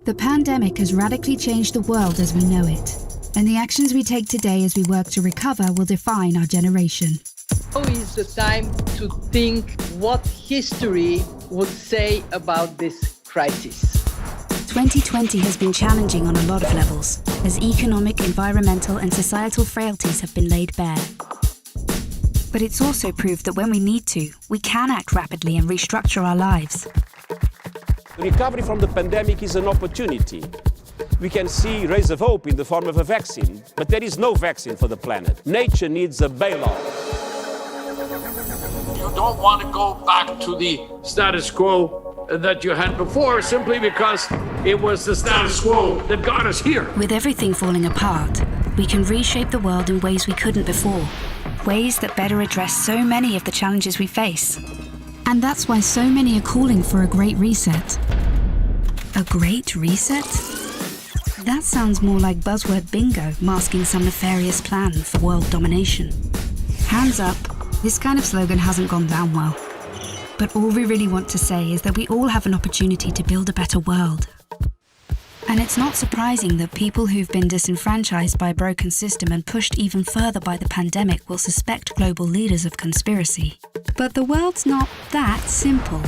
The pandemic has radically changed the world as we know it, and the actions we take today as we work to recover will define our generation. Now is the time to think what history would say about this crisis. 2020 has been challenging on a lot of levels, as economic, environmental and societal frailties have been laid bare. But it's also proved that when we need to, we can act rapidly and restructure our lives. The recovery from the pandemic is an opportunity. We can see rays of hope in the form of a vaccine, but there is no vaccine for the planet. Nature needs a bailout. You don't want to go back to the status quo that you had before simply because it was the status quo that got us here. With everything falling apart, we can reshape the world in ways we couldn't before. Ways that better address so many of the challenges we face. And that's why so many are calling for a great reset. A great reset? That sounds more like buzzword bingo masking some nefarious plan for world domination. Hands up, this kind of slogan hasn't gone down well. But all we really want to say is that we all have an opportunity to build a better world. And it's not surprising that people who've been disenfranchised by a broken system and pushed even further by the pandemic will suspect global leaders of conspiracy. But the world's not that simple.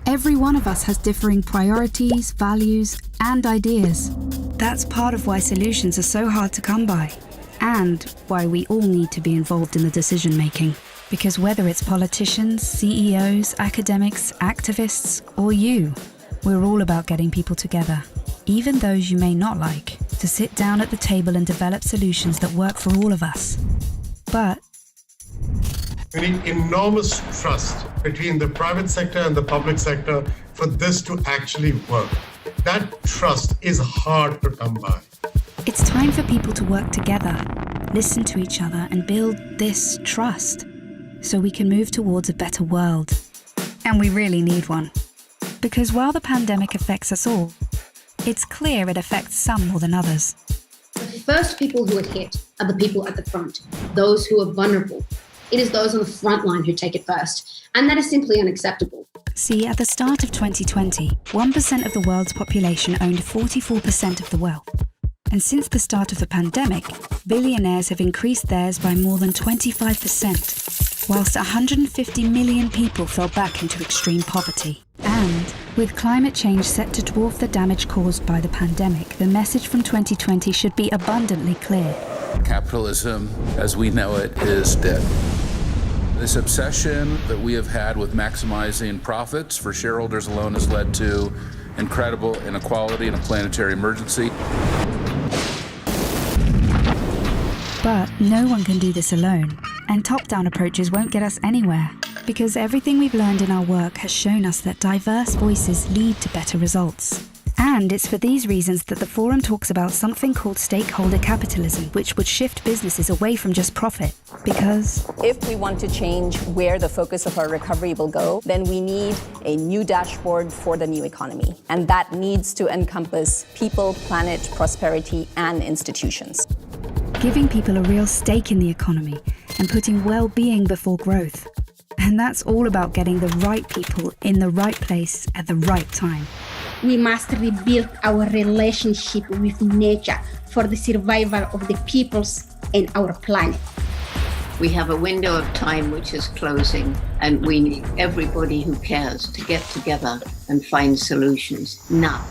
Every one of us has differing priorities, values, and ideas. That's part of why solutions are so hard to come by, and why we all need to be involved in the decision-making. Because whether it's politicians, CEOs, academics, activists, or you, we're all about getting people together, even those you may not like, to sit down at the table and develop solutions that work for all of us. But we need enormous trust between the private sector and the public sector for this to actually work. That trust is hard to come by. it's time for people to work together, listen to each other, and build this trust so we can move towards a better world. And we really need one. Because while the pandemic affects us all, it's clear it affects some more than others. The first people who are hit are the people at the front, those who are vulnerable. It is those on the front line who take it first, and that is simply unacceptable. See, at the start of 2020, 1% of the world's population owned 44% of the wealth. And since the start of the pandemic, billionaires have increased theirs by more than 25%, whilst 150 million people fell back into extreme poverty. And with climate change set to dwarf the damage caused by the pandemic, the message from 2020 should be abundantly clear. Capitalism, as we know it, is dead. This obsession that we have had with maximizing profits for shareholders alone has led to incredible inequality and a planetary emergency. But no one can do this alone, and top-down approaches won't get us anywhere, because everything we've learned in our work has shown us that diverse voices lead to better results. And it's for these reasons that the Forum talks about something called stakeholder capitalism, which would shift businesses away from just profit. Because if we want to change where the focus of our recovery will go, then we need a new dashboard for the new economy. And that needs to encompass people, planet, prosperity, and institutions. Giving people a real stake in the economy and putting well-being before growth. And that's all about getting the right people in the right place at the right time. We must rebuild our relationship with nature for the survival of the peoples and our planet. We have a window of time which is closing, and we need everybody who cares to get together and find solutions now.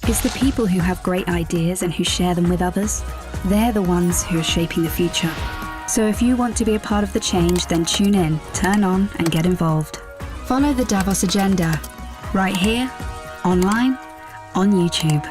It's the people who have great ideas and who share them with others. They're the ones who are shaping the future. So if you want to be a part of the change, then tune in, turn on, and get involved. Follow the Davos Agenda, right here, online, on YouTube.